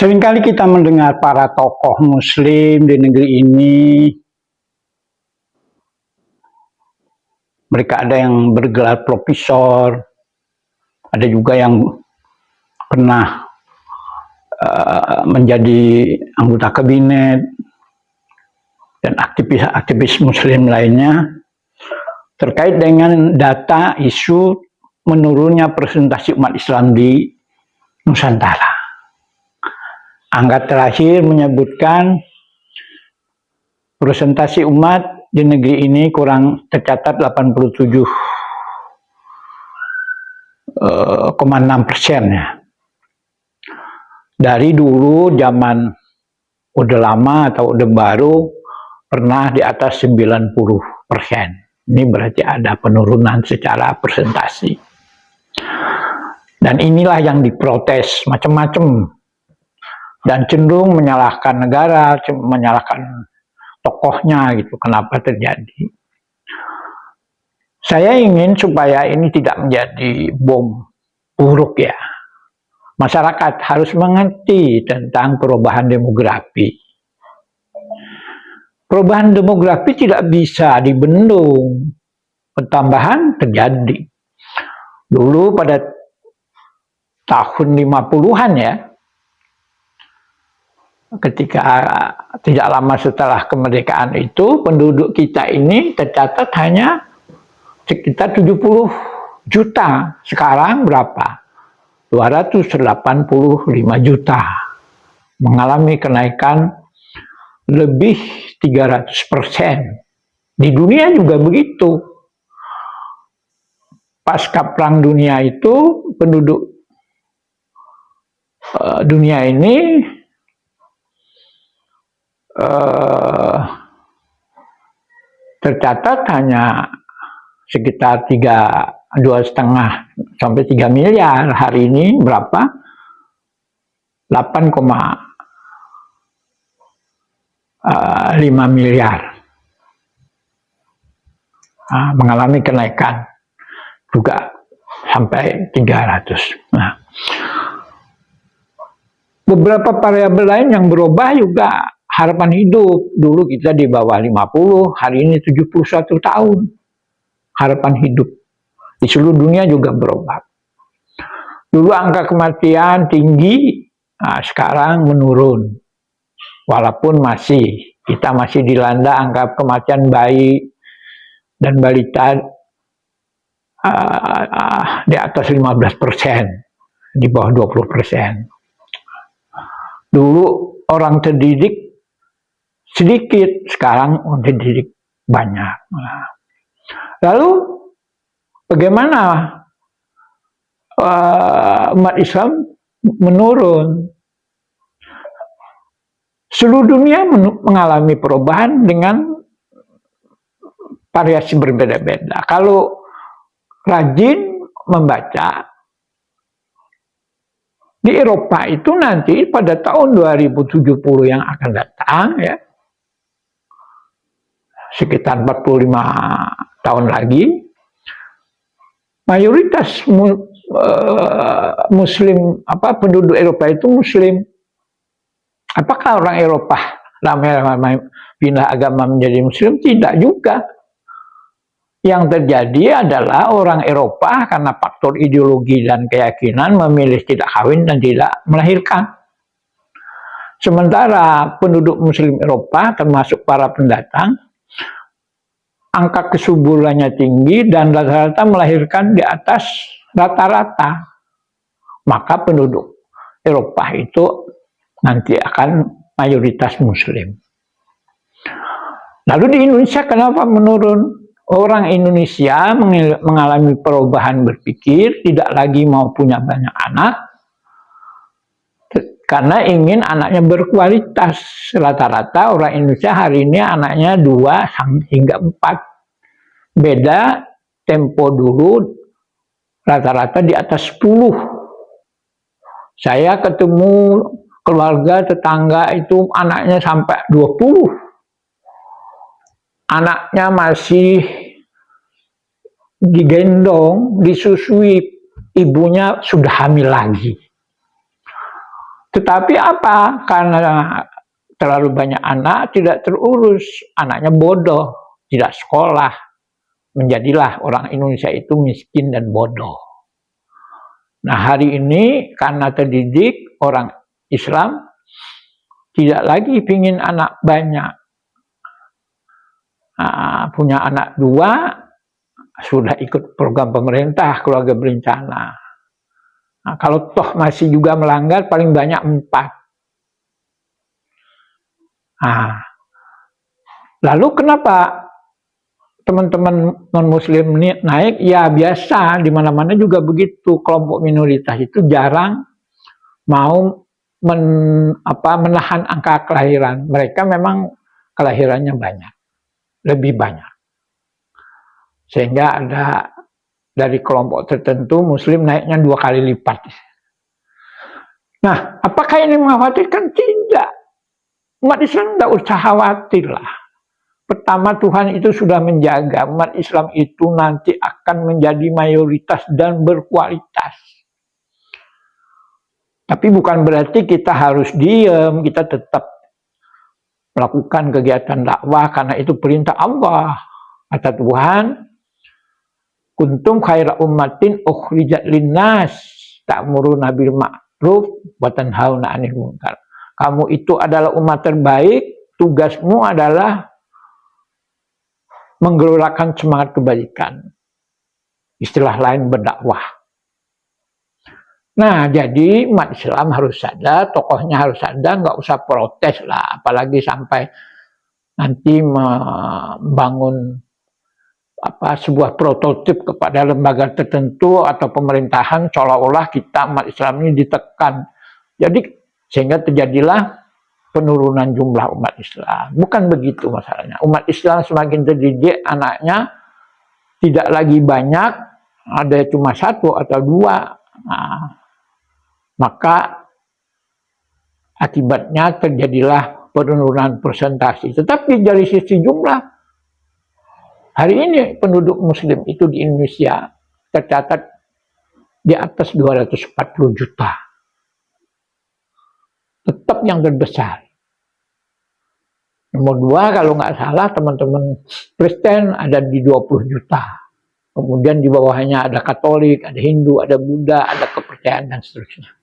Seringkali kita mendengar para tokoh muslim di negeri ini, mereka ada yang bergelar profesor, ada juga yang pernah menjadi anggota kabinet, dan aktivis-aktivis muslim lainnya, terkait dengan data isu menurunnya presentasi umat Islam di Nusantara. Angka terakhir menyebutkan presentasi umat di negeri ini kurang tercatat 87,6% ya. Dari dulu zaman udah lama atau udah baru pernah di atas 90%. Ini berarti ada penurunan secara presentasi. Dan inilah yang diprotes macam-macam. Dan cenderung menyalahkan negara, menyalahkan tokohnya gitu, kenapa terjadi. Saya ingin supaya ini tidak menjadi bom buruk ya. Masyarakat harus mengerti tentang perubahan demografi. Perubahan demografi tidak bisa dibendung. Pertambahan terjadi. Dulu pada tahun 50-an ya, ketika tidak lama setelah kemerdekaan itu, penduduk kita ini tercatat hanya sekitar 70 juta. Sekarang berapa? 285 juta. Mengalami kenaikan lebih 300%. Di dunia juga begitu. Pasca Perang Dunia itu, penduduk dunia ini tercatat hanya sekitar 2,5 sampai 3 miliar. Hari ini berapa? 8,5 miliar. Mengalami kenaikan juga sampai 300. Nah, beberapa variabel lain yang berubah juga harapan hidup. Dulu kita di bawah 50, hari ini 71 tahun. Harapan hidup di seluruh dunia juga berubah. Dulu angka kematian tinggi, sekarang menurun. Walaupun kita masih dilanda angka kematian bayi dan balita di atas 15%, di bawah 20%. Dulu orang terdidik sedikit, sekarang orang terdidik banyak. Lalu bagaimana umat Islam menurun? Seluruh dunia mengalami perubahan dengan variasi berbeda-beda. Kalau rajin membaca, di Eropa itu nanti pada tahun 2070 yang akan datang ya, sekitar 45 tahun lagi, mayoritas muslim, penduduk Eropa itu muslim. Apakah orang Eropa ramai-ramai pindah agama menjadi muslim? Tidak juga. Yang terjadi adalah orang Eropa karena faktor ideologi dan keyakinan memilih tidak kawin dan tidak melahirkan. Sementara penduduk muslim Eropa termasuk para pendatang, angka kesuburannya tinggi dan rata-rata melahirkan di atas rata-rata. Maka penduduk Eropa itu nanti akan mayoritas muslim. Lalu di Indonesia kenapa menurun? Orang Indonesia mengalami perubahan berpikir, tidak lagi mau punya banyak anak, karena ingin anaknya berkualitas. Rata-rata orang Indonesia hari ini anaknya 2 hingga 4. Beda tempo dulu, rata-rata di atas 10. Saya ketemu keluarga tetangga itu anaknya sampai 20. Anaknya masih digendong, disusui, ibunya sudah hamil lagi. Tetapi apa? Karena terlalu banyak anak, tidak terurus, anaknya bodoh, tidak sekolah, menjadilah orang Indonesia itu miskin dan bodoh. Nah, hari ini karena terdidik, orang Islam tidak lagi ingin anak banyak. Punya anak 2, sudah ikut program pemerintah keluarga berencana. Nah, kalau toh masih juga melanggar, paling banyak 4. Nah, lalu kenapa teman-teman non-muslim naik? Ya biasa, di mana-mana juga begitu. Kelompok minoritas itu jarang mau menahan angka kelahiran. Mereka memang kelahirannya banyak, lebih banyak. Sehingga ada dari kelompok tertentu muslim naiknya 2 kali lipat. Nah, apakah ini mengkhawatirkan? Tidak. Umat Islam tidak usah khawatir lah. Pertama, Tuhan itu sudah menjaga umat Islam itu nanti akan menjadi mayoritas dan berkualitas. Tapi bukan berarti kita harus diam, kita tetap melakukan kegiatan dakwah karena itu perintah Allah. Kata Tuhan, kuntum khaira ummatin ukhrijat linnas ta'muruna bil ma'ruf wa tanhauna 'anil munkar. Kamu itu adalah umat terbaik, tugasmu adalah menggelorakan semangat kebaikan. Istilah lain berdakwah. Nah, jadi umat Islam harus sadar, tokohnya harus sadar, nggak usah protes lah, apalagi sampai nanti membangun sebuah prototip kepada lembaga tertentu atau pemerintahan seolah-olah kita umat Islam ini ditekan. Jadi sehingga terjadilah penurunan jumlah umat Islam. Bukan begitu masalahnya. Umat Islam semakin terdidik, anaknya tidak lagi banyak, ada cuma 1 atau 2. Nah, maka akibatnya terjadilah penurunan persentase. Tetapi dari sisi jumlah, hari ini penduduk muslim itu di Indonesia tercatat di atas 240 juta. Tetap yang terbesar. Nomor 2 kalau nggak salah teman-teman Kristen ada di 20 juta. Kemudian di bawahnya ada Katolik, ada Hindu, ada Buddha, ada kepercayaan dan seterusnya.